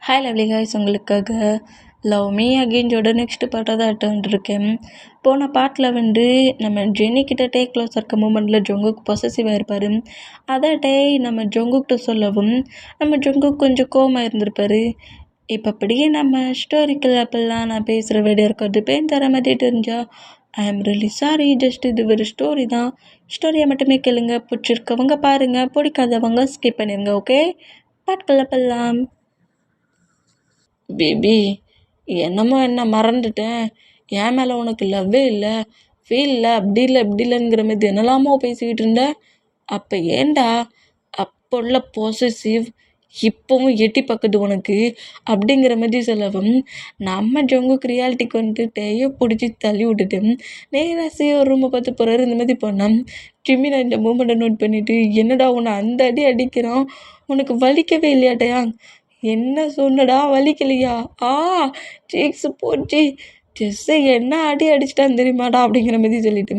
Hi lovely guys, உங்களுக்காக love me அகெயின்ஸோட next பாட்டாக தான் எடுத்துகிட்டு போன பாட்டில் நம்ம ஜெனிக்கிட்ட டே க்ளோஸ் இருக்க மூமெண்ட்டில் ஜொங்குக் பொசசிவாக இருப்பார். அதை நம்ம ஜொங்குக்கிட்ட சொல்லவும் நம்ம ஜொங்குக் கொஞ்சம் கோவமாக இருந்திருப்பார். இப்போ அப்படியே நம்ம ஸ்டோரிக்கல் அப்பெல்லாம் நான் பேசுகிற வீடியோ இருக்கிறது பேன் தர மாதிரி தெரிஞ்சால் ஐ ஆம் ரியலி சாரி. ஜஸ்ட் இது ஒரு ஸ்டோரி தான். ஸ்டோரியை மட்டுமே கேளுங்க. பிடிச்சிருக்கவங்க பாருங்கள், பிடிக்காதவங்க ஸ்கிப் பண்ணிடுங்க. ஓகே, பாட்கள் அப்பெல்லாம். பேபி, என்னமோ என்ன மறந்துட்டேன், என் மேலே உனக்கு லவ்வே இல்லை, ஃபீல் இல்லை, அப்படி இல்லை இப்படி இல்லைங்கிற மாதிரி என்னெல்லாமோ பேசிக்கிட்டு இருந்த. அப்போ ஏண்டா அப்போ உள்ள பொசசிவ் இப்போவும் எட்டி பக்கத்து உனக்கு அப்படிங்கிற மாதிரி சொல்லவும் நம்ம ஜொங்குக்கு ரியாலிட்டிக்கு டேயோ பிடிச்சி தள்ளி விட்டுட்டு நேராக ஒரு ரூமை பார்த்து போகிறாரு. இந்த மாதிரி போனோம். ஜிம்மி நான் இந்த மூமெண்ட்டை நோட் பண்ணிவிட்டு, என்னடா உன்னை அந்த அடி அடிக்கிறான், உனக்கு வலிக்கவே இல்லையாட்டையா, என்ன சொன்னடா வலிக்கலையா, சீக்ஸ் போச்சு, ஜெஸ்ஸை என்ன அடி அடிச்சிட்டான்னு தெரியுமாடா அப்படிங்கிற மாதிரி சொல்லிட்டு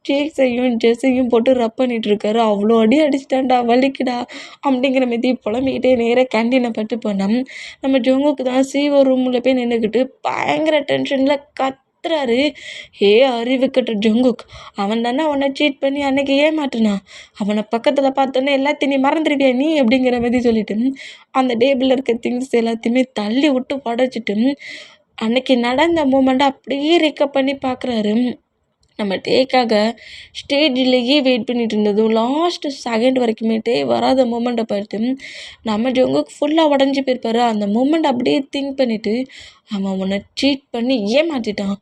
சீக்ஸையும் ஜெஸ்ஸையும் போட்டு ரப் பண்ணிட்டு இருக்காரு. அவ்வளோ அடி அடிச்சிட்டான்டா, வலிக்குடா அப்படிங்கிற மாதிரி புலம்பிக்கிட்டே நேராக கேண்டீனை பட்டு போனோம். நம்ம ஜொங்குக்கு தான் சிஓ ரூமில் போய் நின்றுக்கிட்டு பயங்கர டென்ஷனில் கத்துறாரு. அறிவு கட்ட ஜொங்குக், அவன் தானே அவனை சீட் பண்ணி அன்னைக்கு ஏமாட்டுனான், அவனை பக்கத்தில் பார்த்தோன்னே எல்லாத்தையும் நீ மறந்துடுவியா நீ அப்படிங்கிற மாதிரி சொல்லிட்டு அந்த டேபிளில் இருக்க திங்ஸ் எல்லாத்தையுமே தள்ளி விட்டு உடச்சிட்டு அன்னைக்கு நடந்த மூமெண்ட்டை அப்படியே ரெக்கப் பண்ணி பார்க்குறாரு. நம்ம டேக்காக ஸ்டேஜ்லேயே வெயிட் பண்ணிட்டு இருந்ததும் லாஸ்ட் செகண்ட் வரைக்குமே டே வராத மூமெண்ட்டை பார்த்து நம்ம ஜொங்குக்கு ஃபுல்லாக உடஞ்சி போயிருப்பாரு. அந்த மூமெண்ட் அப்படியே திங்க் பண்ணிவிட்டு, அவன் உன்னை சீட் பண்ணி ஏமாற்றிட்டான்,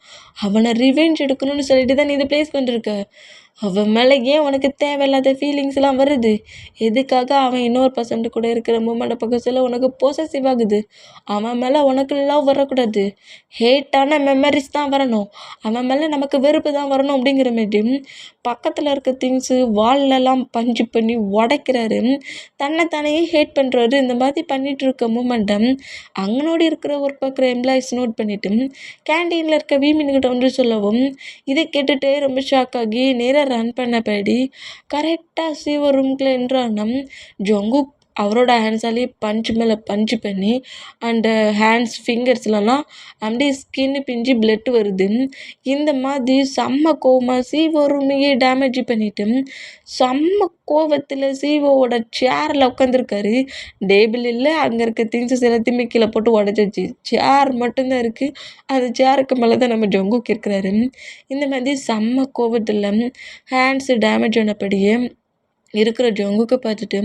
அவனை ரிவெஞ்ச் எடுக்கணும்னு சொல்லிட்டு தான் நீ இதை ப்ளேஸ் பண்ணிருக்க. அவன் மேலே ஏன் உனக்கு தேவையில்லாத ஃபீலிங்ஸ்லாம் வருது? எதுக்காக அவன் இன்னொரு பர்சன்ட் கூட இருக்கிற மூமெண்ட்டை பக்கம் சொல்ல உனக்கு பொசசிவ் ஆகுது? அவன் மேலே உனக்கு லவ் வரக்கூடாது, ஹேட்டான மெமரிஸ் தான் வரணும், அவன் மேலே நமக்கு வெறுப்பு தான் வரணும் அப்படிங்கிற மாதிரி பக்கத்தில் இருக்க திங்ஸு வால்லெல்லாம் பஞ்சு பண்ணி உடைக்கிறாரு. தன்னைத்தானையே ஹேட் பண்ணுறாரு. இந்த மாதிரி பண்ணிகிட்டு இருக்க மூமெண்ட்டை அங்கனோடு இருக்கிற ஒர்க் பார்க்குற எம்ப்ளாயிஸ் நோட் பண்ணிவிட்டு கேண்டீனில் இருக்க வீமின்கிட்ட சொல்லவும் இதை கேட்டுகிட்டே ரொம்ப ஷாக் ஆகி நேராக ரன் பண்ணபடி கரெக்டாக சிஓ ரூம்குள்ளே என்றானம். ஜொங்குக் அவரோட ஹேண்ட்ஸாலேயே பஞ்சு மேலே பஞ்சு பண்ணி அண்டு ஹேண்ட்ஸ் ஃபிங்கர்ஸ்லலாம் அப்படியே ஸ்கின்னு பிஞ்சு பிளட் வருது. இந்த மாதிரி செம்ம கோவமாக சிஓ ரூமையே டேமேஜ் பண்ணிவிட்டு செம்ம கோவத்தில் சிஓவோட சேரில் உட்காந்துருக்காரு. டேபிள் இல்லை, அங்கே இருக்க திங்ஸஸ் எல்லாத்தையுமே கீழே போட்டு உடச்சாச்சு, சேர் மட்டும்தான் இருக்குது. அந்த சேருக்கு மேலே தான் நம்ம ஜொங்குக்கு இருக்கிறாரு. இந்த மாதிரி செம்ம கோவத்தில் ஹேண்ட்ஸு டேமேஜ் ஆனபடியே இருக்கிற ஜொங்குக்கை பார்த்துட்டு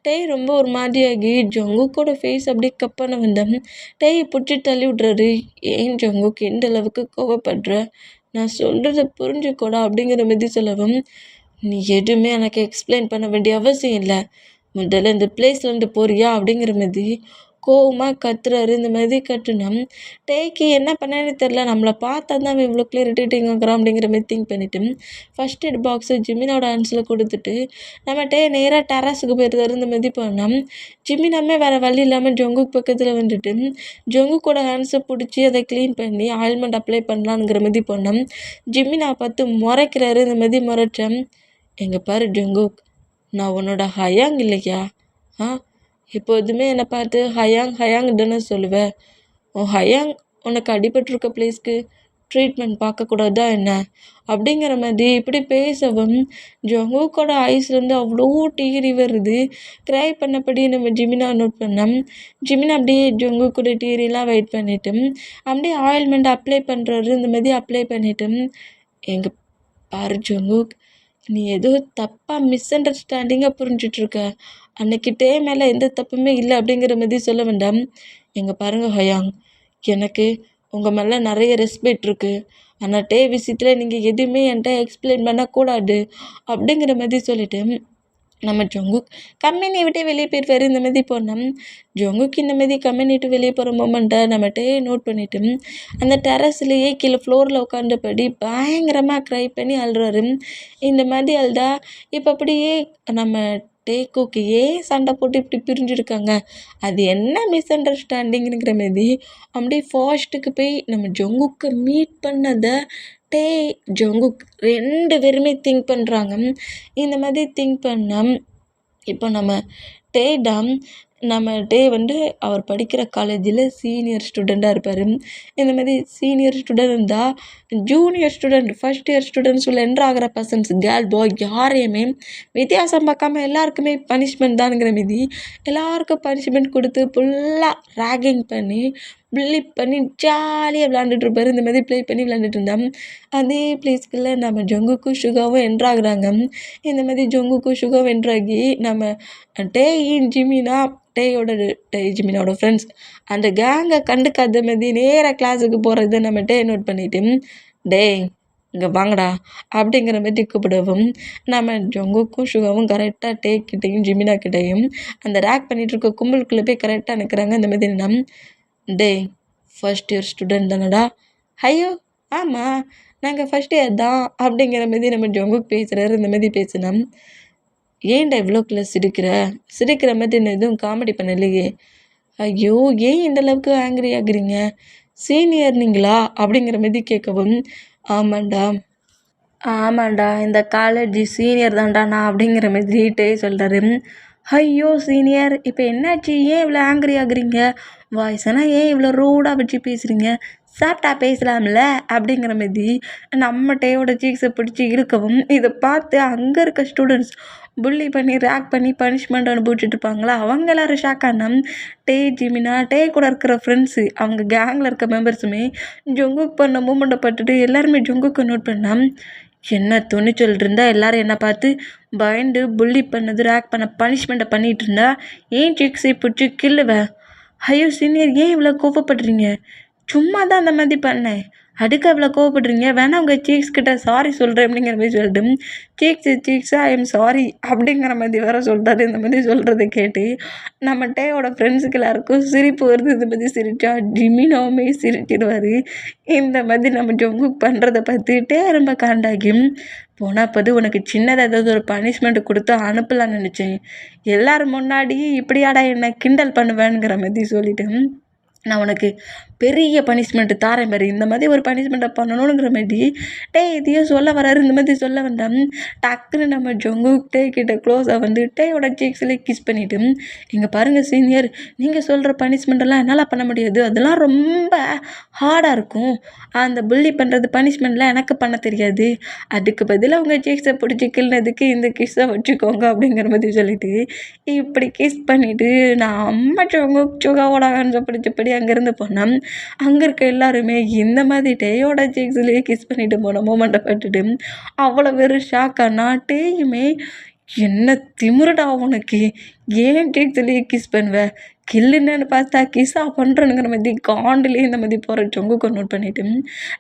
டேய் ரொம்ப ஒரு மாதிரியாகி ஜொங்குக்கோட ஃபேஸ் அப்படியே கப்பான வந்தேன். டேய் பிடிச்சி தள்ளி விட்றாரு. ஏன் ஜொங்குக்கு எந்த அளவுக்கு கோவப்படுற, நான் சொல்கிறத புரிஞ்சுக்கோடா அப்படிங்கிற மாதிரி சொல்லவும், நீ எதுவுமே எனக்கு எக்ஸ்பிளைன் பண்ண வேண்டிய அவசியம் இல்லை, முதல்ல இந்த பிளேஸ்லேருந்து போறியா அப்படிங்கிற மாதிரி கோவமாக கத்துறாரு. இந்த மாதிரி கட்டுனோம். டேக்கு என்ன பண்ணேன்னு தெரில, நம்மளை பார்த்தா தான் இவ்வளோ கிளியர் இரிட்டேட்டிங் ஆகுறான் அப்படிங்கிற மாதிரி திங்க் பண்ணிவிட்டு ஃபஸ்ட் எய்ட் பாக்ஸை ஜிமினோட ஹேண்ட்ஸில் கொடுத்துட்டு நம்ம நேராக டெரஸுக்கு போயிருந்தாரு. இந்த மாதிரி போனோம். ஜிமினாமே வேறு வழி இல்லாமல் ஜொங்குக்கு பக்கத்தில் ஜொங்குக்கோட ஹேண்ட்ஸை பிடிச்சி அதை க்ளீன் பண்ணி ஆயில்மெண்ட் அப்ளை பண்ணலான்ங்கிற மாதிரி போனோம். ஜிமினா பார்த்து முறைக்கிறாரு. இந்த மாதிரி முறைச்சேன். எங்கே பாரு ஜொங்குக், நான் உன்னோட ஹயாங் இல்லையா? எப்போதுமே என்னை பார்த்து ஹயாங் ஹயாங் தானே சொல்லுவேன். உன் ஹயாங் உனக்கு அடிபட்டிருக்க பிளேஸ்க்கு ட்ரீட்மெண்ட் பார்க்கக்கூடாதா என்ன அப்படிங்கிற மாதிரி இப்படி பேசவும் ஜொங்குக்கோட ஐஸ்லேருந்து அவ்வளோ டீரி வருது. க்ரை பண்ணபடி நம்ம ஜிமினா நோட் பண்ணோம். ஜிமினா அப்படியே ஜொங்குக்கோட டீரிலாம் வெயிட் பண்ணிவிட்டு அப்படியே ஆயில்மெண்ட் அப்ளை பண்ணுறாரு. இந்த மாதிரி அப்ளை பண்ணிவிட்டு, எங்கே பாரு ஜொங்குக், நீ ஏதோ தப்பாக மிஸ் அண்டர்ஸ்டாண்டிங்காக புரிஞ்சிட்ருக்க, அன்னைக்கு டே மேலே எந்த தப்புமே இல்லை அப்படிங்கிற மாதிரி சொல்ல வேண்டாம். எங்கே பாருங்கள் ஹயாங், எனக்கு உங்கள் மேலே நிறைய ரெஸ்பெக்ட் இருக்குது, ஆனால் டே விஷயத்தில் நீங்கள் எதுவுமே என்கிட்ட எக்ஸ்பிளைன் பண்ணக்கூடாது அப்படிங்கிற மாதிரி சொல்லிவிட்டு நம்ம ஜொங்குக் கம்பெனியை விட்டே வெளியே போயிடுவார். இந்த மாதிரி போனோம். ஜொங்குக்கு இந்த மாதிரி கம்பெனிட்டு வெளியே போகிற மூமெண்ட்டை நம்மகிட்டே நோட் பண்ணிவிட்டு அந்த டெரஸ்லேயே கீழே ஃப்ளோரில் உட்காந்தபடி பயங்கரமாக க்ரை பண்ணி அழுறாரு. இந்த மாதிரி அழுதா இப்போ அப்படியே நம்ம டேக்குக்கு ஏன் சண்டை போட்டு இப்படி பிரிஞ்சுருக்காங்க, அது என்ன மிஸ் அண்டர்ஸ்டாண்டிங்கிற மாதிரி அப்படியே ஃபாஸ்ட்டுக்கு போய் நம்ம ஜொங்குக்கு மீட் பண்ணதை டே ஜொங்குக் 2 பேருமே திங்க் பண்ணுறாங்க. இந்த மாதிரி திங்க் பண்ண இப்போ நம்ம டேடாம் நம்ம டே வந்து அவர் படிக்கிற காலேஜில் சீனியர் ஸ்டூடெண்ட்டாக இருப்பார். இந்தமாரி சீனியர் ஸ்டூடெண்ட் இருந்தால் junior student, first year students உள்ள என்ட்ரு ஆகிற பர்சன்ஸ் கேர்ள் பாய் யாரையுமே வித்தியாசம் பார்க்காம எல்லாருக்குமே பனிஷ்மெண்ட் தானுங்கிற மீதி எல்லாருக்கும் பனிஷ்மெண்ட் கொடுத்து ஃபுல்லாக ரேகிங் பண்ணி புல்லி பண்ணி ஜாலியாக விளாண்டுட்டு இருப்பார். இந்த மாதிரி ப்ளே பண்ணி விளாண்டுட்டு இருந்தான். அதே ப்ளேஸ்க்குள்ள நம்ம ஜங்குக்கும் சுகாவும் என்ட்ராகுறாங்க. இந்த மாதிரி ஜங்குக்கும் சுகாவும் என்ட்ராகி நம்ம டேயின் ஜிமினா ஜிமினாவோட ஃப்ரெண்ட்ஸ் அந்த கேங்கை கண்டுக்காத மாதிரி நேராக கிளாஸுக்கு போகிறத நம்ம டே நோட் பண்ணிவிட்டு டேய் இங்கே வாங்கடா அப்படிங்கிற மாதிரி கூப்பிடவும் நம்ம ஜங்குக்கும் சுகாவும் கரெக்டாக டே கிட்டையும் ஜிமினா கிட்டையும் அந்த ரேக் பண்ணிகிட்டு இருக்க கும்பலுக்குள்ளே போய் கரெக்டாக நிற்கிறாங்க. இந்த மாதிரி நம்ம டேய் ஃபஸ்ட் இயர் ஸ்டூடெண்ட் தானடா? ஐயோ ஆமாம் நாங்கள் ஃபஸ்ட் இயர் தான் அப்படிங்கிற மாதிரி நம்ம ஜங்குக் பேசுகிறாரு. இந்த மாதிரி பேசுனா ஏன்டா இவ்வளோக்குள்ள சிரிக்கிற மாதிரி நான் எதுவும் காமெடி பண்ணலையே. ஐயோ ஏன் இந்த அளவுக்கு ஆங்க்ரி ஆகுறீங்க? சீனியர் நீங்களா அப்படிங்கிற மாதிரி கேட்கவும் ஆமாண்டா இந்த காலேஜ் சீனியர் தான்டா நான் அப்படிங்கிற மாதிரி சொல்கிறாரு. ஐயோ சீனியர் இப்போ என்னாச்சு? ஏன் இவ்வளோ ஆங்க்ரி ஆகுறீங்க? வாய்ஸ்னால் ஏன் இவ்வளோ ரூடாக வச்சு பேசுகிறீங்க? சாப்பிட்டா பேசலாம்ல அப்படிங்கிற மாதிரி நம்ம டேயோட சீக்ஸை பிடிச்சி இருக்கவும் இதை பார்த்து அங்கே இருக்க ஸ்டூடெண்ட்ஸ் புள்ளி பண்ணி ரேக் பண்ணி பனிஷ்மெண்ட் அனுபவிச்சுட்டு இருப்பாங்களா அவங்க எல்லோரும் ஷாக்கான டே ஜிமினா டே கூட இருக்கிற ஃப்ரெண்ட்ஸு அவங்க கேங்கில் இருக்க மெம்பர்ஸுமே ஜொங்குக் பண்ண மூமெண்ட்டை பட்டுட்டு எல்லாருமே ஜொங்குக்கு நோட் பண்ணால் என்ன துணிச்சல் இருந்தால் எல்லோரும் என்னை பார்த்து பயந்து புள்ளி பண்ணது ரேக் பண்ண பனிஷ்மெண்ட்டை பண்ணிகிட்டு இருந்தா ஏன் சீக்ஸை பிடிச்சி கில்லுவேன். ஐயோ சீனியர் ஏன் இவ்வளோ கோவப்படுறீங்க? சும்மா தான் அந்த மாதிரி பண்ணேன், அதுக்கு அவ்வளோ கோவப்படுறீங்க? வேணா உங்கள் சீக்ஸ் கிட்ட சாரி சொல்கிறேன் அப்படிங்கிற மாதிரி சொல்லிட்டு சீக்ஸா ஐ எம் சாரி அப்படிங்கிற மாதிரி வேறு சொல்கிறாரு. இந்த மாதிரி சொல்கிறத கேட்டு நம்ம டேயோட ஃப்ரெண்ட்ஸுக்கு எல்லாருக்கும் சிரிப்பு வருது. இந்த மாதிரி சிரிச்சா ஜிமினாவுமே சிரிச்சிடுவார். இந்த மாதிரி நம்ம ஜங்குக் பண்ணுறத பார்த்துட்டே ரொம்ப காண்டாகி போனால் உனக்கு சின்னதாக ஏதாவது ஒரு பனிஷ்மெண்ட் கொடுத்து அனுப்பலான்னு நினச்சேன், எல்லோரும் முன்னாடி இப்படியாடா என்னை கிண்டல் பண்ணுவேங்கிற மாதிரி சொல்லிவிட்டு நான் உனக்கு பெரிய பனிஷ்மெண்ட்டு தாரேன் பாரு, இந்த மாதிரி ஒரு பனிஷ்மெண்ட்டை பண்ணணுங்கிற மாதிரி இதையும் சொல்ல வராரு. இந்த மாதிரி சொல்ல வேண்டாம் டக்குன்னு நம்ம ஜங்குக் டே கிட்ட க்ளோஸாக வந்து டேயோட சீக்ஸ்லேயே கிஸ் பண்ணிவிட்டு இங்கே பாருங்கள் சீனியர், நீங்கள் சொல்கிற பனிஷ்மெண்ட்டெல்லாம் என்னால் பண்ண முடியாது, அதெல்லாம் ரொம்ப ஹார்டாக இருக்கும், அந்த புள்ளி பண்ணுறது பனிஷ்மெண்ட்லாம் எனக்கு பண்ண தெரியாது, அதுக்கு பதிலாக உங்கள் சீக்ஸை பிடிச்சி கிள்னதுக்கு இந்த கிஸ்ஸை வச்சுக்கோங்க அப்படிங்கிற மாதிரி சொல்லிவிட்டு இப்படி கிஸ் பண்ணிவிட்டு நான் அம்மா ஜங்குக் சுகாவோட ஹேண்ட்ஸை பிடிச்சபடி அங்கேருந்து போனேன். அங்கே இருக்க எல்லாருமே இந்த மாதிரி டேயோட சீக்ஸ்லேயே கிஸ் பண்ணிட்டு போன மூமெண்ட்டை பட்டுட்டு அவ்வளோ வெறும் ஷாக்கானா டேயுமே என்ன திமிருடா உனக்கு, ஏன் சீக்ஸ்லேயே கிஸ் பண்ணுவேன், கில்லுன்னு பார்த்தா கிஸ்ஸாக பண்ணுறனுங்கிற மாதிரி காண்டுலேயே இந்த மாதிரி போகிற ஜங்குக்கை நோட் பண்ணிவிட்டு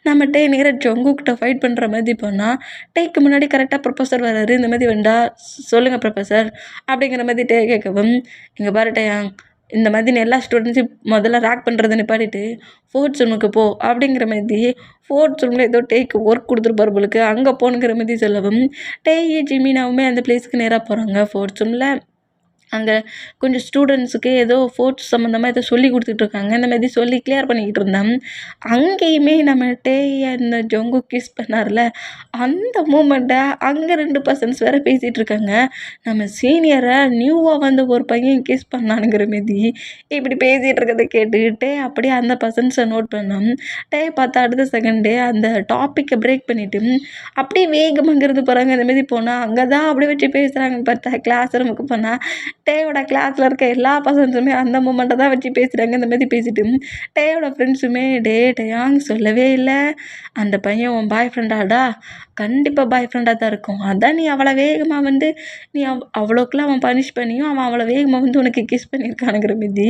நம்ம டே நேராக ஜங்குக்கிட்ட ஃபைட் பண்ணுற மாதிரி போனால் டேக்கு முன்னாடி கரெக்டாக ப்ரொஃபஸர் வர்றாரு. இந்த மாதிரி வேண்டா சொல்லுங்கள் ப்ரொஃபஸர் அப்படிங்கிற மாதிரி டே கேட்கவும் இங்கே பாரு டேயாங், இந்த மாதிரி எல்லா ஸ்டூடெண்ட்ஸையும் முதல்ல ரேக் பண்ணுறதை நிப்பாட்டிட்டு ஃபோர்த் ரூமுக்கு போ அப்படிங்கிற மாதிரி ஃபோர்த் ரூமில் ஏதோ டேக்கு ஒர்க் கொடுத்துருப்பாரு போலுக்கு அங்கே போகணுங்கிற மாதிரி சொல்லவும் டேயே ஜிமினாவுமே அந்த பிளேஸ்க்கு நேராக போகிறாங்க. ஃபோர்த் ரூமில் அங்கே கொஞ்சம் ஸ்டூடெண்ட்ஸுக்கு ஏதோ ஃபோர்ட்ஸ் சம்மந்தமாக ஏதோ சொல்லி கொடுத்துட்ருக்காங்க. இந்த மாதிரி சொல்லி கிளியர் பண்ணிக்கிட்டு இருந்தேன். அங்கேயுமே நம்ம அந்த ஜொங்கு கிஸ் பண்ணார்ல அந்த மூமெண்ட்டை அங்கே 2 பர்சன்ஸ் வேறு பேசிகிட்டு இருக்காங்க. நம்ம சீனியரை நியூவாக வந்து ஒரு பையன் கிஸ் பண்ணானுங்கிற மாரி இப்படி பேசிகிட்டு இருக்கிறத கேட்டுக்கிட்டே அப்படியே அந்த பர்சன்ஸை நோட் பண்ணோம். பார்த்தா அடுத்த செகண்டே அந்த டாப்பிக்கை பிரேக் பண்ணிவிட்டு அப்படியே வேகமாங்கிறது போகிறாங்க. இந்த மாதிரி போனால் அங்கே தான் அப்படி வச்சு பேசுகிறாங்கன்னு பார்த்தா கிளாஸ் ரூமுக்கு போனால் டேயோட கிளாஸில் இருக்க எல்லா பசங்களுமே அந்த மூமெண்ட்டை தான் வச்சு பேசுகிறாங்க. இந்த மாதிரி பேசிட்டு டேயோட ஃப்ரெண்ட்ஸுமே டேயாங் சொல்லவே இல்லை, அந்த பையன் உன் பாய் ஃப்ரெண்டாடா, கண்டிப்பாக பாய் ஃப்ரெண்டாக தான் இருக்கும், அதான் நீ அவ்வளோ வேகமாக வந்து நீ அவ்வளோக்குலாம் அவன் பனிஷ் பண்ணியும் அவன் அவ்வளோ வேகமாக வந்து உனக்கு கிஸ் பண்ணியிருக்கானுங்கிற மீதி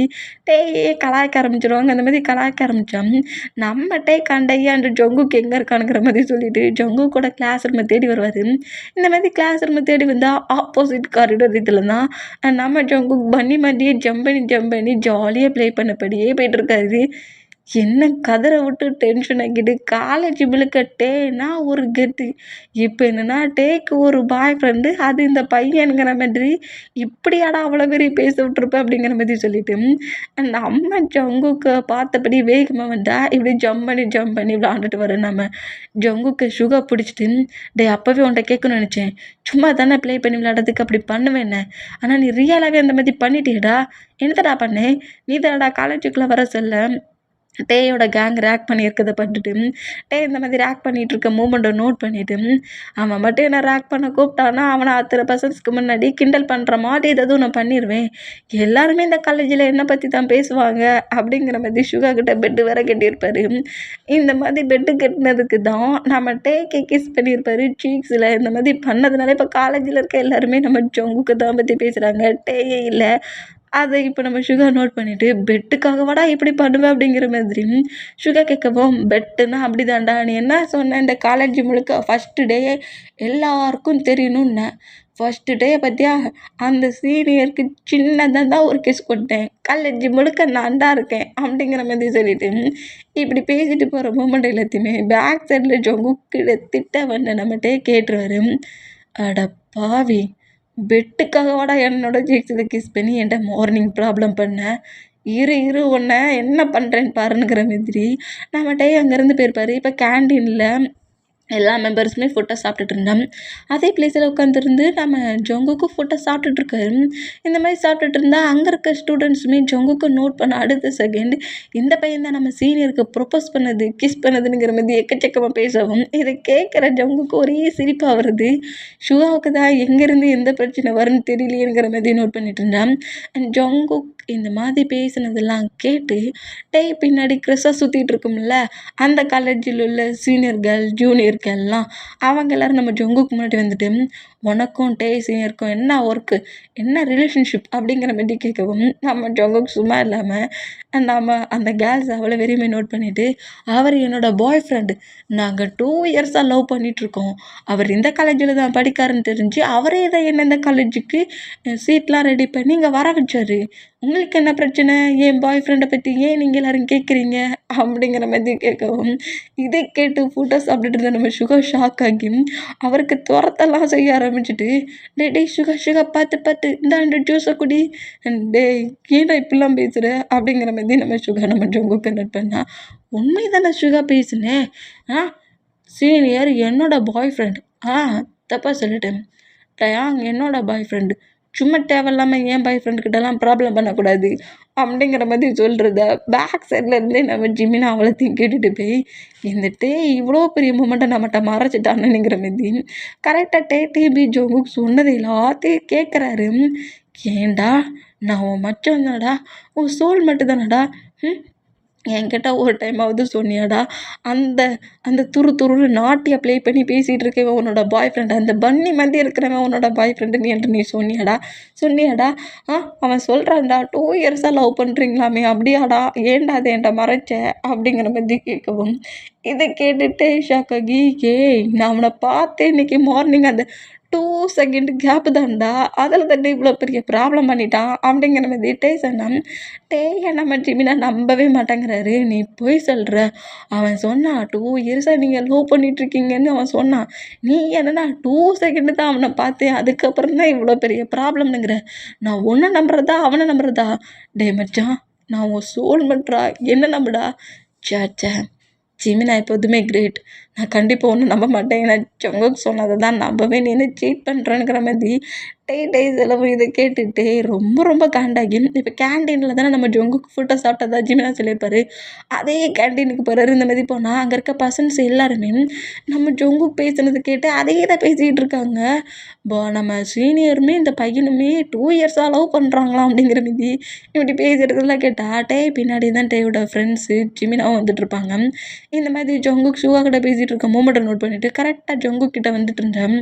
டேயே கலாய்க்க ஆரம்பிச்சிடுவாங்க. அந்த மாதிரி கலாய்க்க ஆரம்பித்தான் நம்ம டே கண்டையாண்டு ஜங்குக்கு எங்கே இருக்கானுங்கிற மாதிரி சொல்லிட்டு ஜங்கு கூட கிளாஸ் ரூமை தேடி வருவார். இந்த மாதிரி கிளாஸ் ரூமை தேடி வந்தால் ஆப்போசிட் காரிடோர் இதில் தான் நம்ம ஜங்குக் பண்ணி மாதிரியே ஜம்ப் பண்ணி ஜாலியாக ப்ளே பண்ணபடியே போயிட்டுருக்காரு. என்ன கதற விட்டு டென்ஷன் ஆக்கிட்டு காலேஜ் முழுக்க டேனா ஒரு கெத்து. இப்போ என்னன்னா டேக்கு ஒரு பாய் ஃப்ரெண்டு, அது இந்த பையனுங்கிற மாதிரி. இப்படியாடா அவ்வளோ பெரிய பேச விட்டுருப்ப அப்படிங்கிற மாதிரி சொல்லிட்டு நம்ம ஜங்குக்கு பார்த்தபடி வேகமாக வந்தா இப்படி ஜம்ப் பண்ணி விளாண்டுட்டு வரோம். நம்ம ஜங்குக்கு சுகர் பிடிச்சிட்டு, டே அப்போவே உன்ட்ட கேட்கணும்னு நினச்சேன், சும்மா தானே ப்ளே பண்ணி விளையாடுறதுக்கு அப்படி பண்ணுவேன்னு, ஆனால் நீ ரியலாகவே அந்த மாதிரி பண்ணிட்டியடா, என்னத்தடா பண்ணேன், நீ தானடா காலேஜுக்குள்ளே வர சொல்ல டேயோட கேங் ரேக் பண்ணியிருக்கதை பண்ணிட்டு டே இந்த மாதிரி ரேக் பண்ணிட்டு இருக்க மூமெண்ட்டை நோட் பண்ணிட்டு அவன் மட்டும் என்ன ரேக் பண்ண கூப்பிட்டானா அவனை அத்தனை பர்சன்ஸ்க்கு முன்னாடி கிண்டல் பண்ணுற மாதிரி ஏதாவது நான் பண்ணிடுவேன். எல்லாருமே இந்த காலேஜில் என்னை பற்றி தான் பேசுவாங்க அப்படிங்கிற மாதிரி சுகா கிட்ட பெட்டு வேற கட்டியிருப்பாரு. இந்த மாதிரி பெட்டு கட்டினதுக்கு தான் நம்ம டேக்கே கிஸ் பண்ணியிருப்பாரு சீக்ஸில். இந்த மாதிரி பண்ணதுனால இப்போ காலேஜில் இருக்க எல்லாருமே நம்ம ஜங்குக்கு தான் பற்றி பேசுகிறாங்க, டேயே இல்லை. அதை இப்போ நம்ம சுகா நோட் பண்ணிவிட்டு பெட்டுக்காகவாடா இப்படி பண்ணுவேன் அப்படிங்கிற மாதிரி சுகா கேட்கவும், பெட்டுன்னா அப்படி தான்டா, நீ என்ன சொன்ன இந்த காலேஜ் முழுக்க ஃபஸ்ட்டு டே எல்லாருக்கும் தெரியணும்னு. ஃபஸ்ட்டு டே பார்த்தியா, அந்த சீனியருக்கு சின்னதாக தான் ஒரு கிஸ் கொடுத்தேன், காலேஜ் முழுக்க நான் தான் இருக்கேன் அப்படிங்கிற மாதிரி சொல்லிட்டு இப்படி பேசிட்டு போகிற மூமெண்ட் எல்லாத்தையுமே பேக் சைடில் ஜொங்குக்கிட்ட திட்ட வந்து நம்மகிட்டே கேட்டுருவாரு. அட பாவி, பெட்டுக்காகவாடா என்னோட ஜீக்ஸில் கிஸ் பண்ணி என்கிட்ட மார்னிங் ப்ராப்ளம் பண்ண, இரு உன்னை என்ன பண்ணுறேன்னு பாருங்கிற மாதிரி நம்மகிட்டே அங்கேருந்து போயிருப்பார். இப்போ கேண்டீனில் எல்லா மெம்பர்ஸுமே ஃபுட்டை சாப்பிட்டுட்டு இருந்தோம். அதே பிளேஸில் உட்காந்துருந்து நம்ம ஜொங்குக்கும் ஃபுட்டை சாப்பிட்டுட்ருக்காரு. இந்த மாதிரி சாப்பிட்டுட்டு இருந்தால் அங்கே இருக்க ஸ்டூடெண்ட்ஸுமே ஜொங்குக்கு நோட் பண்ண அடுத்த செகண்ட் இந்த பையன் தான் நம்ம சீனியருக்கு ப்ரொப்போஸ் பண்ணது, கிஸ் பண்ணதுங்கிற மாதிரி எக்கச்சக்கமாக பேசவும் இதை கேட்குற ஜொங்குக்கு ஒரே சிரிப்பாக வருது. ஷுவாவுக்கு தான் எங்கேருந்து எந்த பிரச்சனை வரும்னு தெரியலையேங்கிற மாதிரி நோட் பண்ணிட்டு இருந்தான். அண்ட் ஜொங்குக் இந்த மாதிரி பேசினதெல்லாம் கேட்டு டே பின்னாடி க்ரெஸ்ஸாக சுற்றிட்டு இருக்கும்ல அந்த காலேஜில் உள்ள சீனியர்கள் ஜூனியர்கள்லாம் அவங்க எல்லோரும் நம்ம ஜொங்குக்கு முன்னாடி வந்துட்டு, உனக்கும் டே சீனியருக்கும் என்ன ஒர்க்கு, என்ன ரிலேஷன்ஷிப் அப்படிங்கிற மாதிரி கேட்கவும் நம்ம ஜொங்குக்கு சும்மா இல்லாமல் நம்ம அந்த கேர்ள்ஸ் அவ்வளோ வெறியுமே நோட் பண்ணிவிட்டு, அவர் என்னோடய பாய் ஃப்ரெண்டு, நாங்கள் 2 இயர்ஸாக லவ் பண்ணிகிட்ருக்கோம், அவர் இந்த காலேஜில் தான் படிக்காருன்னு தெரிஞ்சு அவரே தான் என்ன இந்த காலேஜுக்கு சீட்லாம் ரெடி பண்ணி இங்கே வர வச்சார். உங்களுக்கு என்ன பிரச்சனை, என் பாய் ஃப்ரெண்டை பற்றி ஏன் நீங்கள் எல்லோரும் கேட்குறீங்க அப்படிங்கிற மாதிரி கேட்கவும் இதை கேட்டு ஃபோட்டோஸ் சாப்பிட்டுட்டு இருந்த நம்ம சுகர் ஷாக் ஆகி அவருக்கு துரத்தெல்லாம் செய்ய ஆரம்பிச்சுட்டு, டே சுகா பார்த்து இந்த ஜூஸை குடி, டே ஏன்டா இப்படிலாம் பேசுகிற அப்படிங்கிற மாதிரி நம்ம சுகா நம்ம ஜொங்குக்கு நோட் பண்ணா, உண்மை தானே சுகா பேசுனேன், சீனியர் என்னோட பாய் ஃப்ரெண்ட், தப்பாக சொல்லிட்டேன், டயாங் என்னோட பாய் ஃப்ரெண்டு, சும்மா தேவையில்லாமல் என் பாய் ஃப்ரெண்டுக்கிட்டலாம் ப்ராப்ளம் பண்ணக்கூடாது அப்படிங்கிற மாதிரி சொல்கிறத பேக் சைட்லேருந்தே நம்ம ஜிமினா அவ்வளோத்தையும் கேட்டுட்டு போய் இந்த டே இவ்வளோ பெரிய மூமெண்ட்டை நம்மகிட்ட மறைச்சிட்டானுங்கிற மாதிரி கரெக்டாக டிபி ஜோங்குக்கு சொன்னது எல்லாத்தையும் கேட்குறாரு. ஏண்டா நான் உன் மச்சம் தானடா, உன் சோல் மட்டும் தானடா, என்கிட்ட ஒரு டைமாவது சொன்னியாடா, அந்த அந்த துருன்னு நாட்டியை ப்ளே பண்ணி பேசிகிட்டு இருக்கவன் உன்னோட பாய் ஃப்ரெண்டு, அந்த பன்னி மாதிரி இருக்கிறவன் உன்னோட பாய் ஃப்ரெண்டுன்னு என்று நீ சொன்னியாடா, அவன் சொல்கிறான்டா 2 இயர்ஸாக லவ் பண்ணுறீங்களாமே, அப்படியாடா, ஏன்டா அதை என்கிட்ட மறைச்ச அப்படிங்கிற மாதிரி கேட்கவும் இதை கேட்டுட்டு ஷாக்காகி, நான் அவனை பார்த்தேன் இன்னைக்கு மார்னிங் அந்த 2 செகண்ட் கேப்பு தான்டா, அதில் தானே இவ்வளோ பெரிய ப்ராப்ளம் பண்ணிட்டான் அப்படிங்கிற மாதிரி டே சொன்னான். டேயை நம்ம ஜிமினா நம்பவே மாட்டேங்கிறாரு. நீ போய் சொல்கிற, அவன் சொன்னான் 2 இயர்ஸாக நீங்கள் லவ் பண்ணிகிட்ருக்கீங்கன்னு அவன் சொன்னான், நீ என்னன்னா 2 செகண்டு தான் அவனை பார்த்தேன், அதுக்கப்புறம் தான் இவ்வளோ பெரிய ப்ராப்ளம்னுங்கிற, நான் ஒன்றை நம்புறதா அவனை நம்புறதா, டே மச்சான் நான் உன் சோல் மட்றா, என்ன நம்புடா, சேச்சே ஜிமினா எப்போதுமே கிரேட், நான் கண்டிப்பாக ஒன்றும் நம்ப மாட்டேன், ஏன்னா ஜொங்குக்கு சொன்னதை தான் நம்பவே, நீ என்ன சீட் பண்ணுறேங்கிற மாதிரி டே செலவு இதை கேட்டுகிட்டே ரொம்ப காண்டாகி இப்போ கேண்டீனில் தானே நம்ம ஜொங்குக்கு ஃபுட்டை சாப்பிட்டதா ஜிமினா சொல்லியிருப்பாரு, அதே கேண்டீனுக்கு போகிறாரு. இந்த மாதிரி போனால் அங்கே இருக்க பர்சன்ஸ் எல்லாருமே நம்ம ஜொங்குக்கு பேசுனது கேட்டு அதே தான் பேசிக்கிட்டு இருக்காங்க. நம்ம சீனியருமே இந்த பையனுமே 2 இயர்ஸாக லவ் பண்ணுறாங்களாம் அப்படிங்கிற மாதிரி இப்படி பேசுகிறதெல்லாம் கேட்டால் டே பின்னாடி தான் டேயோட ஃப்ரெண்ட்ஸு ஜிமினாவும் வந்துட்டுருப்பாங்க. இந்த மாதிரி ஜொங்குக்கு ஷூவா கிட்ட பேசிகிட்டு இருக்க மூமெண்ட்டை நோட் பண்ணிவிட்டு கரெக்டாக ஜொங்குக்கிட்ட வந்துட்டு இருந்தேன்.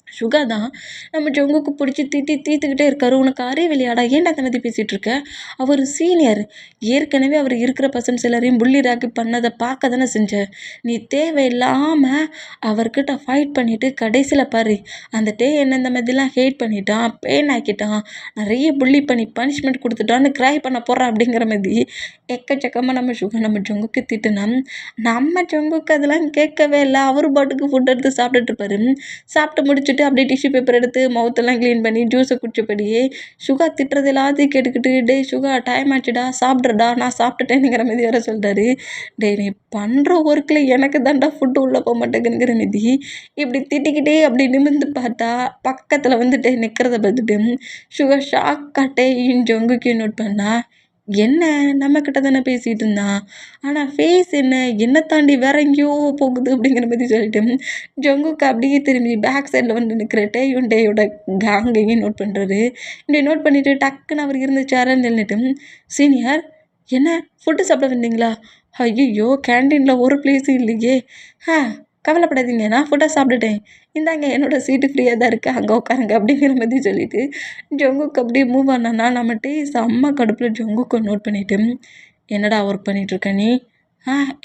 சுகா தான் நம்ம ஜங்குக்கு பிடிச்சி தீர்த்துக்கிட்டே இருக்காரு. உனக்கு அறிவில்லையாடா, ஏன்டா அந்த மாதிரி பேசிகிட்டு இருக்க? அவர் சீனியர், ஏற்கனவே அவர் இருக்கிற பர்சன்ஸ் எல்லாரையும் புள்ளி ராக்கி பண்ணதை பார்க்க தானே செஞ்ச. நீ தேவையில்லாமல் அவர்கிட்ட ஃபைட் பண்ணிவிட்டு கடைசியில் பாரு அந்த என்ன இந்த மாதிரிலாம் ஹேட் பண்ணிட்டான், பெயின் ஆக்கிட்டான், நிறைய புள்ளி பண்ணி பனிஷ்மெண்ட் கொடுத்துட்டான்னு க்ரை பண்ண போகிறான் அப்படிங்கிற மாதிரி எக்கச்சக்கமாக நம்ம ஜங்குக்கு திட்டுனா, நம்ம ஜங்குக்கு அதெல்லாம் கேட்கவே இல்லை. அவர் பாட்டுக்கு ஃபுட் எடுத்து சாப்பிட்டுட்டு இருப்பாரு. சாப்பிட்டு முடிச்சுட்டு அப்படியே டிஷ்யூ பேப்பர் எடுத்து மவுத்தெல்லாம் க்ளீன் பண்ணி ஜூஸை குடிச்சபடியே சுகா திட்டுறது எல்லாத்தையும் கேட்டுக்கிட்டு, டே சுகா டைம் ஆச்சுடா சாப்பிட்றடா, நான் சாப்பிட்டுட்டேனுங்கிற மாதிரி வேற சொல்கிறாரு. டே நீ பண்ணுற ஒர்க்கில் எனக்கு தாண்டா ஃபுட்டு உள்ளே போக மாட்டேங்குங்கிற மாதிரி இப்படி திட்டிக்கிட்டே அப்படி நிமிர்ந்து பார்த்தா பக்கத்தில் வந்துட்டு நிற்கிறத பார்த்துட்டு சுகா ஷாக்காட்டே ஜொங்குக்கு நோட் பண்ணா. என்ன நம்மக்கிட்ட தானே பேசிகிட்டு இருந்தான், ஆனால் ஃபேஸ் என்ன தாண்டி வேற எங்கேயோ போகுது அப்படிங்கிற மாதிரி சொல்லிட்டு ஜங்குக்கு அப்படியே திரும்பி பேக் சைடில் வந்து நிற்கிற டேயோட கேங்கையும் நோட் பண்ணுறாரு. இப்படி நோட் பண்ணிவிட்டு டக்குன்னு அவர் இருந்த சேரன்னு நின்றுட்டு, சீனியர் என்ன ஃபுட்டு சாப்பிட வந்தீங்களா? ஐயோ கேன்டீனில் ஒரு பிளேஸும் இல்லையே. கவலைப்படாதீங்க, நான் ஃபுட்டாக சாப்பிட்டுட்டேன், இந்தாங்க என்னோடய சீட்டு ஃப்ரீயாக தான் இருக்குது, அங்கே உட்காருங்க அப்படிங்கிற மாதிரி சொல்லிவிட்டு ஜங்குக்கு அப்படியே மூவ் ஆனானா நம்மகிட்டே செம்ம கடுப்பில் ஜங்குக்கு நோட் பண்ணிவிட்டு, என்னடா ஒர்க் பண்ணிகிட்ருக்க நீ?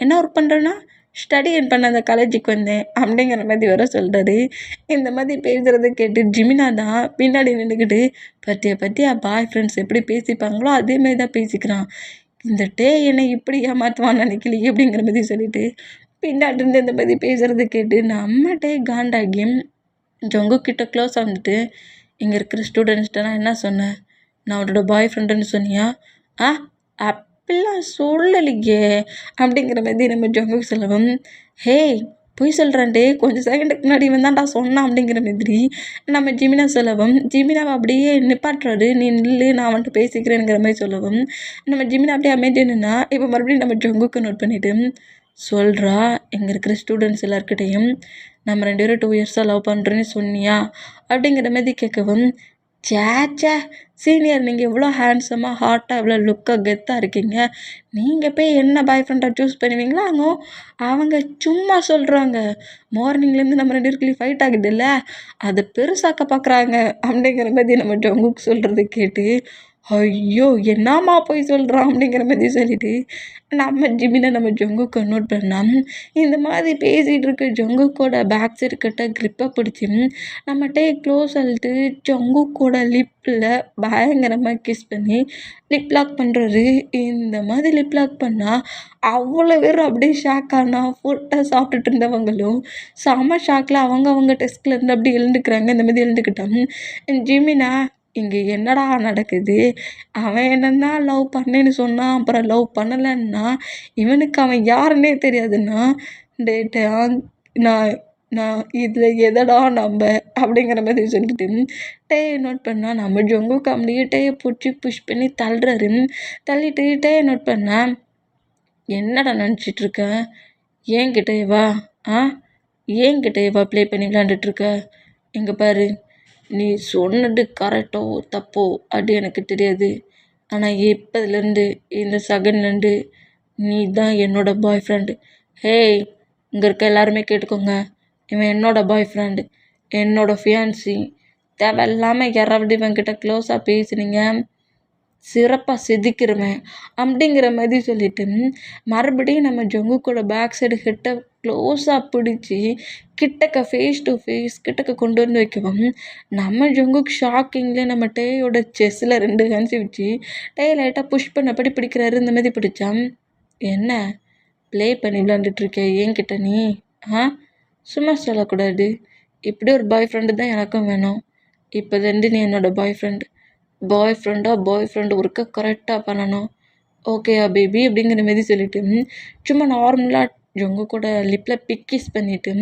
என்ன ஒர்க் பண்ணுறேன்னா ஸ்டடி பண்ண அந்த காலேஜுக்கு வந்தேன் அப்படிங்கிற மாதிரி வர சொல்கிறாரு. இந்த மாதிரி பேசுகிறத கேட்டு ஜிமினா தான் பின்னாடி நின்றுக்கிட்டு, பற்றியா பாய் ஃப்ரெண்ட்ஸ் எப்படி பேசிப்பாங்களோ அதேமாரி தான் பேசிக்கிறான், இந்த என்னை இப்படி ஏமாற்றுவான்னு நினைக்கலையே அப்படிங்கிற மாதிரி சொல்லிட்டு பின்னாடிருந்து இந்த மாதிரி பேசுகிறத கேட்டு நம்ம காண்டாகி ஜங்குக்கிட்ட க்ளோஸ் வந்துட்டு, இங்கே இருக்கிற ஸ்டூடெண்ட்ஸ்கிட்ட நான் என்ன சொன்னேன், நான் அவரோட பாய் ஃப்ரெண்டுன்னு சொன்னியா? அப்படிலாம் சொல்லலையே அப்படிங்கிற மாதிரி நம்ம ஜங்குக்கு சொல்லவும், பொய் சொல்கிறான்டே, கொஞ்சம் செகண்டுக்கு முன்னாடி வந்தான்டா சொன்னான் அப்படிங்கிற மாதிரி நம்ம ஜிமினா சொல்லவும், ஜிமினாவை அப்படியே நிப்பாட்டுறாரு, நீ நில்லு நான் அவன்கிட்ட பேசிக்கிறேங்கிற மாதிரி சொல்லவும் நம்ம ஜிமினா அப்படியே அமைதியாக நின்னா இப்போ மறுபடியும் நம்ம ஜங்குக்கு நோட் பண்ணிவிட்டு சொல்கிறா, இங்கே இருக்கிற ஸ்டூடெண்ட்ஸ் எல்லாருக்கிட்டையும் நம்ம 2 பேரும் 2 இயர்ஸாக லவ் பண்ணுறேன்னு சொன்னியா அப்படிங்கிற மாதிரி கேட்கவும், சேச்சே சீனியர் நீங்கள் எவ்வளோ ஹேண்ட்ஸமாக ஹாட்டாக எவ்வளோ லுக்காக கெத்தாக இருக்கீங்க, நீங்கள் போய் என்ன பாய் ஃப்ரெண்டாக சூஸ் பண்ணுவீங்களா? அவங்க சும்மா சொல்கிறாங்க, மார்னிங்லேருந்து நம்ம 2 பேருக்குள்ளேயும் ஃபைட் ஆகுது இல்லை, அதை பெருசாக்க பார்க்குறாங்க அப்படிங்கிற மாதிரி நம்ம ஜங்குக்கு சொல்கிறத கேட்டு, ஐயோ என்னம்மா போய் சொல்கிறான் அப்படிங்கிற மாதிரி சொல்லிட்டு நம்ம ஜிமினை நம்ம ஜங்குக்கு நோட் பண்ணால் இந்த மாதிரி பேசிகிட்டு இருக்க ஜங்குக்கோட பேக் சைடு கிட்ட க்ரிப்பை பிடிச்சி நம்மகிட்ட க்ளோஸ் ஆகிட்டு ஜங்குக்கோட லிப்பில் பயங்கரமாக கிஸ் பண்ணி லிப் லாக் பண்ணுறாரு. இந்த மாதிரி லிப் லாக் பண்ணால் அவ்வளோ பேரும் அப்படியே ஷாக் ஆனால் ஃபுட்டாக சாப்பிட்டுட்டு இருந்தவங்களும் செம ஷாக்கில் அவங்க டெஸ்க்லேருந்து அப்படி எழுந்துக்கிறாங்க. இந்த மாதிரி எழுந்துக்கிட்டாங்க. ஜிமினா இங்கே என்னடா நடக்குது, அவன் என்னன்னா லவ் பண்ணேன்னு சொன்னான், அப்புறம் லவ் பண்ணலைன்னா இவனுக்கு அவன் யாருன்னே தெரியாதுன்னா, டேட்டா நான் நான் இதில் எதடா நம்ப அப்படிங்கிற மாதிரி சொல்லிட்டு நோட் பண்ணால் நம்ம ஜங்குக்கு அப்படியே பிடிச்சி புஷ் பண்ணி தள்ளிட்டு நோட் பண்ணால், என்னடா நினச்சிட்ருக்க, ஏன்கிட்டே வா ஏன்கிட்டே வா ப்ளே பண்ணி விளாண்டுட்ருக்க, இங்கே பாரு நீ சொன்னது கரெக்டோ தப்போ அது எனக்கு தெரியாது, ஆனால் இப்போதுலேருந்து இந்த செகண்ட்லேருந்து நீ தான் என்னோட பாய் ஃப்ரெண்டு. இங்கே இருக்க எல்லாருமே கேட்டுக்கோங்க, இவன் என்னோட பாய் ஃப்ரெண்டு, என்னோட ஃபியான்சி. தேவையில்லாமல் யாராவது இவன்கிட்ட க்ளோஸாக பேசுனீங்க சிறப்பாக செதுக்கிருவேன் அப்படிங்கிற மாதிரி சொல்லிட்டு மறுபடியும் நம்ம ஜங்குக்கோட பேக் சைடு கிட்ட க்ளோஸாக பிடிச்சி கிட்டக்க ஃபேஸ் டு ஃபேஸ் கிட்டக்க கொண்டு வந்து வைக்கவும் நம்ம ஜங்குக்கு ஷாக்கிங்லேயே நம்ம டேயோட செஸ்ஸில் 2 ஹேண்ட்ஸை வச்சு லைட்டாக புஷ் பண்ணபடி பிடிக்கிறாரு. இந்த மாதிரி பிடிச்சான், என்ன ப்ளே பண்ணி விளாண்டுட்ருக்கேன் என்கிட்ட நீ? சும்மா சொல்லக்கூடாது, இப்படி ஒரு பாய் ஃப்ரெண்டு தான் எனக்கும் வேணும். இப்போலேருந்து நீ என்னோடய பாய் ஃப்ரெண்டு ஒர்க்கை கரெக்டாக பண்ணணும், ஓகேயா பேபி அப்படிங்கிற மாதிரி சொல்லிவிட்டு சும்மா நார்மலாக ஜங்கு கூட லிப்பில் பிக்கிஸ் பண்ணிவிட்டு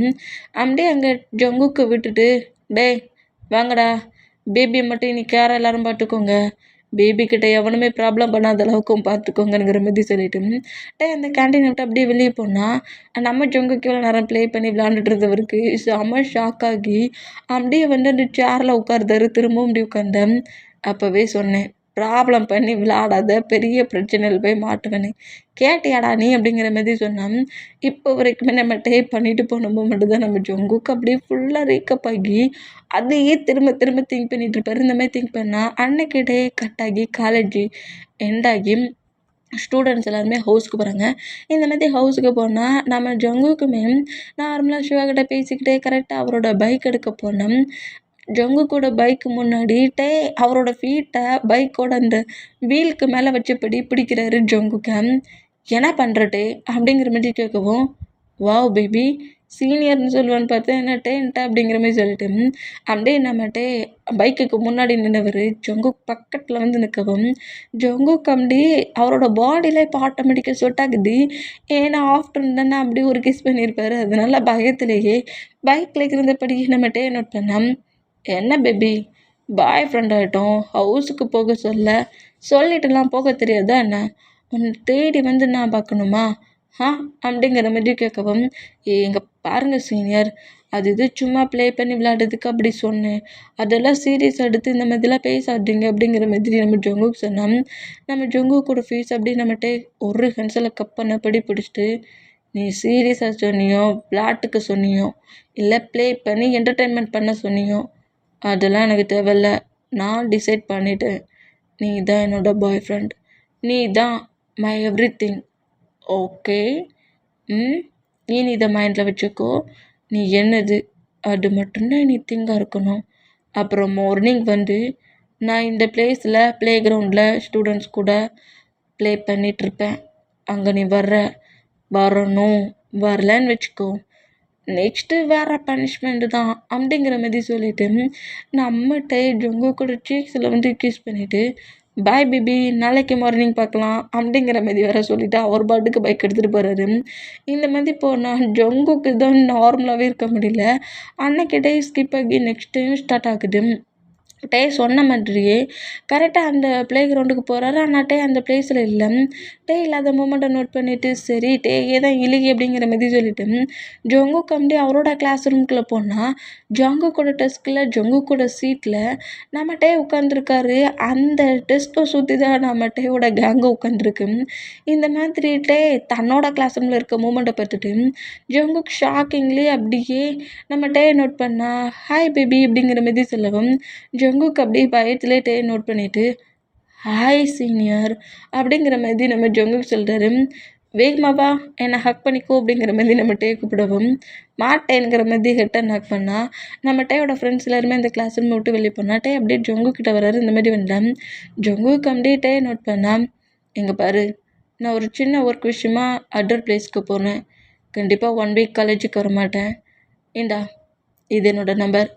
அப்படியே அங்கே ஜங்குக்கு விட்டுட்டு, வாங்கடா பேபியை மட்டும் இன்னைக்கு கேர் எல்லோரும் பார்த்துக்கோங்க, பேபிக்கிட்ட எவனுமே ப்ராப்ளம் பண்ணாத அளவுக்கும் பார்த்துக்கோங்கிற மாதிரி சொல்லிவிட்டு அந்த கேண்டீனை விட்டு அப்படியே வெளியே போனால் நம்ம ஜங்குக்கு எவ்வளோ நேரம் ப்ளே பண்ணி விளாண்டுட்டு இருந்தவருக்கு செம்ம ஷாக் ஆகி அப்படியே வந்து அந்த சேரில் உட்கார்ந்தாரு. திரும்பவும் அப்படி உட்காந்தேன். அப்போவே சொன்னேன், ப்ராப்ளம் பண்ணி விளையாடாத, பெரிய பிரச்சனையில் போய் மாட்டுவேன்னு. கேட்டியாடா நீ அப்படிங்கிற மாதிரி சொன்னான். இப்போ வரைக்குமே நம்ம டேப் பண்ணிட்டு போன மூமெண்ட் தான் நம்ம ஜங்குக்கு அப்படியே ஃபுல்லாக ரீக்கப் ஆகி அதையே திரும்ப திரும்ப திங்க் பண்ணிட்டு இருப்பாரு. இந்த மாதிரி திங்க் பண்ணால் அன்னைக்கு டே கட் ஆகி காலேஜ் எண்ட் ஆகி ஸ்டூடெண்ட்ஸ் எல்லாருமே ஹவுஸ்க்கு போகிறாங்க. இந்த மாதிரி ஹவுஸுக்கு போனால் நம்ம ஜங்குக்குமே நார்மலாக சிவா கிட்ட பேசிக்கிட்டே கரெக்டாக அவரோட பைக் எடுக்க போனோம். ஜங்குக்கோட பைக்கு முன்னாடி அவரோட ஃபீட்டை பைக்கோட அந்த வீலுக்கு மேலே வச்சபடி பிடிக்கிறாரு ஜங்குக்க. என்ன பண்ணுறட்டே அப்படிங்கிற மாதிரி கேட்கவும், வாவ் பேபி சீனியர்னு சொல்லுவான்னு பார்த்தா என்னட்டேன்ட்ட அப்படிங்கிற மாதிரி சொல்லிட்டு அப்படியே நம்மட்டே பைக்குக்கு முன்னாடி நின்றவர் ஜங்குக் பக்கத்தில் வந்து நிற்கவும், ஜங்குக் அப்படி அவரோட பாடியில் இப்போ ஆட்டோமேட்டிக்காக ஸ்வெட் ஆகுது. ஏன்னா ஆஃப்டர்நூன் தானே அப்படி ஒரு கிஸ் பண்ணியிருப்பாரு. அதனால பயத்திலேயே பைக்கில் இருந்தபடி நம்மட்டே நோட் பண்ணோம். என்ன பேபி பாய் ஃப்ரெண்ட் ஆகிட்டோம், ஹவுஸுக்கு போக சொல்லிட்டுலாம் போக தெரியாதா என்ன? உன்னை தேடி வந்து நான் பார்க்கணுமா அப்படிங்கிற மாதிரி கேட்கவும், இங்கே பாருங்கள் சீனியர், அது இது சும்மா ப்ளே பண்ணி விளையாடுறதுக்கு அப்படி சொன்னேன், அதெல்லாம் சீரியஸ் எடுத்து இந்த மாதிரிலாம் பேசாதீங்க அப்படிங்கிற மாதிரி நம்ம ஜங்குக்கு சொன்னோம். நம்ம ஜங்குக்கோட ஃபேஸ் அப்படி நம்மகிட்ட ஒரு ஹென்ஸில் கப் பண்ணபடி பிடிச்சிட்டு, நீ சீரியஸாக சொன்னியோ, விளையாட்டுக்கு சொன்னியோ, இல்லை ப்ளே பண்ணி என்டர்டெயின்மெண்ட் பண்ண சொன்னியோ, அதெல்லாம் எனக்கு தேவையில்ல. நான் டிசைட் பண்ணிட்டேன், நீ தான் என்னோட பாய் ஃப்ரெண்ட், நீ தான் மை எவ்ரி திங். ஓகே நீ இதை மைண்டில் வச்சுக்கோ. நீ என்னது அது மட்டும்தான் நீ திங்காக இருக்கணும். அப்புறம் மார்னிங் வந்து நான் இந்த பிளேஸில் ப்ளே கிரவுண்டில் ஸ்டூடெண்ட்ஸ் கூட ப்ளே பண்ணிகிட்ருப்பேன். அங்கே நீ வரணும். வரலன்னு வச்சுக்கோ, நெக்ஸ்ட்டு வேறு பனிஷ்மெண்ட்டு தான் அப்படிங்கிற மாதிரி சொல்லிவிட்டு நம்மகிட்ட ஜங்கு கூட சீக்ஸில் வந்து கிஸ் பண்ணிவிட்டு, பாய் பேபி நாளைக்கு மார்னிங் பார்க்கலாம் அப்படிங்கிற மாதிரி வேறு சொல்லிவிட்டு அவர் பாட்டுக்கு பைக் எடுத்துகிட்டு போகிறாரு. இந்த மாதிரி போனால் ஜங்குக்கு தான் நார்மலாகவே இருக்க முடியல. அன்னைக்கு டே ஸ்கிப் ஆகி நெக்ஸ்ட் டைம் ஸ்டார்ட் ஆகுது. சொன்ன மாதிரியே கரெக்டாக அந்த ப்ளே கிரவுண்டுக்கு போகிறாரு. ஆனால் அந்த பிளேஸில் இல்லை. இல்லாத மூமெண்ட்டை நோட் பண்ணிவிட்டு சரி தான் இழுகி அப்படிங்கிற மாதிரி சொல்லிவிட்டு ஜங்குக் அப்படி அவரோட கிளாஸ் ரூம்குள்ளே போனால் ஜங்குக்கோட டெஸ்கில் ஜங்குக்கோட சீட்டில் நம்ம உட்காந்துருக்காரு. அந்த டெஸ்ட்டை சுற்றி தான் நம்ம டேவோட கேங்கு உட்காந்துருக்கு. இந்த மாதிரி தன்னோட கிளாஸ் ரூமில் இருக்க மூமெண்ட்டை பார்த்துட்டு ஜங்குக் ஷாக்கிங்லி அப்படியே நம்ம நோட் பண்ணால் ஹாய் பேபி அப்படிங்கிற மாதிரி சொல்லவும், ஜங்குக்கு அப்படியே பயத்திலே நோட் பண்ணிவிட்டு ஹாய் சீனியர் அப்படிங்கிற மாதிரி நம்ம ஜங்குக்கு சொல்கிறாரு. வேகமாவா என்னை ஹக் பண்ணிக்கோ அப்படிங்கிற மாதிரி நம்ம கூப்பிடவும், மாட்டேங்கிற மாதிரி ஹெட்டை ஹக் பண்ணால் நம்ம ஃப்ரெண்ட்ஸ் எல்லாருமே அந்த கிளாஸ் ரூம் விட்டு வெளியே போனால் அப்படியே ஜங்கு கிட்ட வர்றாரு. இந்த மாதிரி வந்தேன். ஜங்குக்கு அப்படியே நோட் பண்ணால், இங்கே பாரு, நான் ஒரு சின்ன ஒர்க் விஷயமா அதர் பிளேஸ்க்கு போனேன். கண்டிப்பாக 1 வீக் காலேஜுக்கு வரமாட்டேன். ஏண்டா இது என்னோட நம்பர்,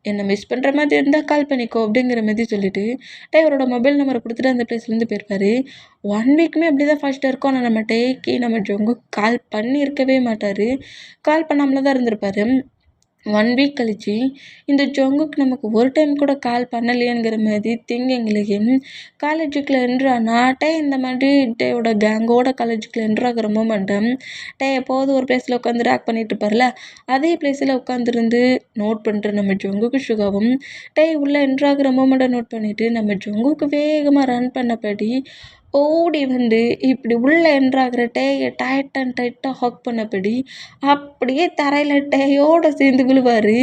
என்னை மிஸ் பண்ணுற மாதிரி இருந்தால் கால் பண்ணிக்கோ அப்படிங்கிற மாதிரி சொல்லிவிட்டு அவரோட மொபைல் நம்பரை கொடுத்துட்டு அந்த பிளேஸ்லேருந்து போயிருப்பார். 1 வீக்குமே அப்படி தான் ஃபஸ்ட்டாக இருக்கும். ஆனால் நம்ம ஜங்கு கால் பண்ணியிருக்கவே மாட்டார். கால் பண்ணாமல தான் இருந்திருப்பார். 1 வீக் கழிச்சு இந்த ஜங்குக்கு நமக்கு ஒரு டைம் கூட கால் பண்ணலையேங்கிற மாதிரி திங்கிங்லேயே காலேஜுக்குள்ளே என்ட்ரானா இந்த மாதிரி டேயோட கேங்கோட காலேஜுக்குள்ளே என்ட்ராகிற மூமெண்ட்டு எப்போது ஒரு பிளேஸில் உட்காந்து ரேக் பண்ணிட்டு இருப்பார்ல, அதே பிளேஸில் உட்காந்துருந்து நோட் பண்ணுற நம்ம ஜங்குக்கு சுகாவும் உள்ளே என்ட்ராகிற மூமெண்ட்டை நோட் பண்ணிவிட்டு நம்ம ஜங்குக்கு வேகமாக ரன் பண்ணபடி ஓடி வந்து இப்படி உள்ளே என்ட்ராகிற டைட்டாக ஹக் பண்ணபடி அப்படியே தரையில் டேயோடு சேர்ந்து விழுவார்.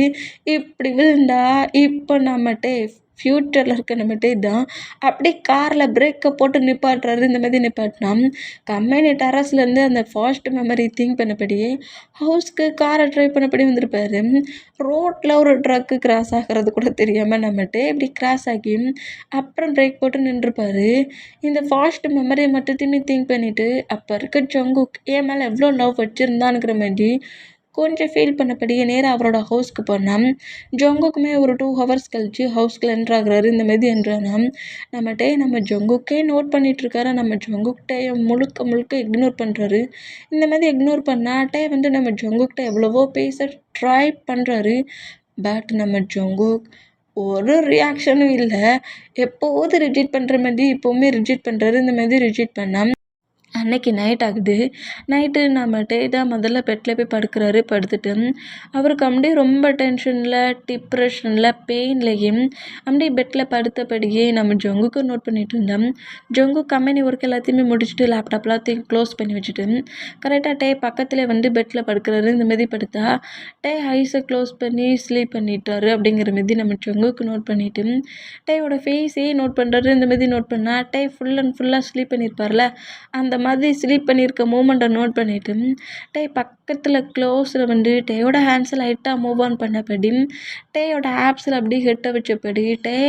இப்படி விழுந்தா இப்போ நம்ம ஃப்யூச்சரில் இருக்க நம்ம தான் அப்படியே காரில் பிரேக்கை போட்டு நிப்பாட்டுறாரு. இந்த மாதிரி நிப்பாட்டினா கம்பெனி டெரஸ்லேருந்து அந்த ஃபாஸ்ட் மெமரி திங்க் பண்ணபடியே ஹவுஸ்க்கு காரை ட்ரைவ் பண்ணபடி வந்திருப்பார். ரோட்டில் ஒரு ட்ரக்கு கிராஸ் ஆகிறது கூட தெரியாமல் நம்மகிட்ட இப்படி கிராஸ் ஆகி அப்புறம் பிரேக் போட்டு நின்றுப்பார். இந்த ஃபாஸ்ட் மெமரியை மட்டுத்தையுமே திங்க் பண்ணிவிட்டு அப்போ இருக்க ஜங்குக் என் மேலே எவ்வளோ லவ் வச்சுருந்தானுங்கிற மாதிரி கொஞ்சம் ஃபீல் பண்ணபடியே நேராக அவரோட ஹவுஸ்க்கு போனால் ஜங்குக்குமே ஒரு 2 ஹவர்ஸ் கழிச்சு ஹவுஸ்க்குள்ள என்ட்ராகிறாரு. இந்த மாதிரி என்ட்ரானா நம்ம ஜங்குக்கே நோட் பண்ணிகிட்ருக்காரு. நம்ம ஜங்குக்கிட்டே முழுக்க இக்னோர் பண்ணுறாரு. இந்த மாதிரி இக்னோர் பண்ணாட்டே வந்து நம்ம ஜங்குக்கிட்ட எவ்வளவோ பேச ட்ரை பண்ணுறாரு. பட் நம்ம ஜங்குக் ஒரு ரியாக்ஷனும் இல்லை. எப்போது ரிஜெக்ட் பண்ணுற மாதிரி இப்போவுமே ரிஜெக்ட் பண்ணுறாரு. இந்த மாதிரி ரிஜெக்ட் பண்ணால் அன்னைக்கு நைட் ஆகுது. நைட்டு நம்ம தான் முதல்ல பெட்ல போய் படுக்குறாரு. படுத்துட்டு அவருக்கு அப்படியே ரொம்ப டென்ஷன்ல, டிப்ரெஷன்ல, பெயின்லயும் அப்படியே பெட்ல படுத்தபடியே நம்ம ஜங்குக்கு நோட் பண்ணிட்டு இருந்தோம். ஜங்கு கம்பெனி ஒர்க் எல்லாத்தையுமே முடிச்சுட்டு லேப்டாப் எல்லாத்தையும் க்ளோஸ் பண்ணி வச்சுட்டு கரெக்டாக பக்கத்தில் வந்து பெட்ல படுக்கிறாரு. இந்த மாரி படுத்தா ஐஸை க்ளோஸ் பண்ணி ஸ்லீப் பண்ணிட்டாரு அப்படிங்கிற மாரி நம்ம ஜங்குக்கு நோட் பண்ணிட்டு யோட ஃபேஸே நோட் பண்ணுறாரு. இந்த மாரி நோட் பண்ணா ஃபுல் அண்ட் ஃபுல்லாக ஸ்லீப் பண்ணியிருப்பார்ல, அந்த மாதிரி ஸ்லீப் பண்ணியிருக்க மூமெண்ட்டை நோட் பண்ணிவிட்டு பக்கத்தில் க்ளோஸில் வந்து டேயோட ஹேண்ட்ஸை லைட்டாக மூவ் ஆன் பண்ணபடி டேயோட ஆப்ஸில் அப்படியே ஹெட்டை வச்சபடி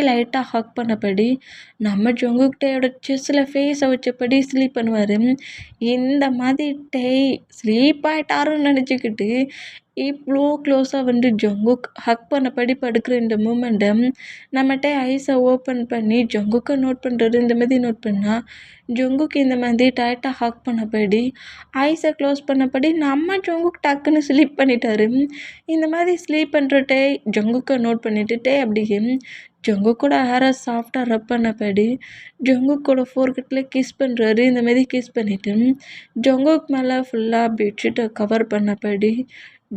லைட்டாக ஹக் பண்ணபடி நம்ம ஜங்குக் டேயோட செஸ்ஸில் ஃபேஸை வச்சபடி ஸ்லீப் பண்ணுவார். இந்த மாதிரி ஸ்லீப் ஆகிட்டாருன்னு நினச்சிக்கிட்டு இவ்வளோ க்ளோஸாக வந்து ஜங்குக் ஹக் பண்ணபடி படுக்கிற இந்த மூமெண்ட்டை நம்மகிட்ட ஐஸை ஓப்பன் பண்ணி ஜங்குக்கை நோட் பண்ணுறது. இந்த மாதிரி நோட் பண்ணால் ஜங்குக்கு இந்த மாதிரி டைட்டாக ஹக் பண்ணபடி ஐஸை க்ளோஸ் பண்ணபடி நம்ம ஜங்குக் டக்குன்னு ஸ்லீப் பண்ணிட்டாரு. இந்த மாதிரி ஸ்லீப் பண்ணுற ஜங்குக்கை நோட் பண்ணிட்டு அப்படியே ஜங்குக்கோட ஹேரை சாஃப்டாக ரப் பண்ணபடி ஜங்குக்கோட ஃபோர்கட்டில் கிஸ் பண்ணுறாரு. இந்த மாதிரி கிஸ் பண்ணிவிட்டு ஜங்குக் மேலே ஃபுல்லாக பெட்ஷீட்டை கவர் பண்ணபடி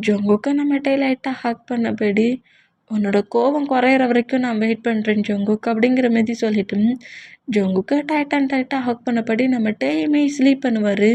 ஜங்குக்கை நம்ம லைட்டாக ஹக் பண்ணபடி உன்னோட கோபம் குறையிற வரைக்கும் நான் வெயிட் பண்ணுறேன் ஜங்குக் அப்படிங்கிற மாதிரி சொல்லிட்டு ஜங்குக்கை டைட்டாக ஹக் பண்ணபடி நம்ம ஸ்லீப் பண்ணுவார்.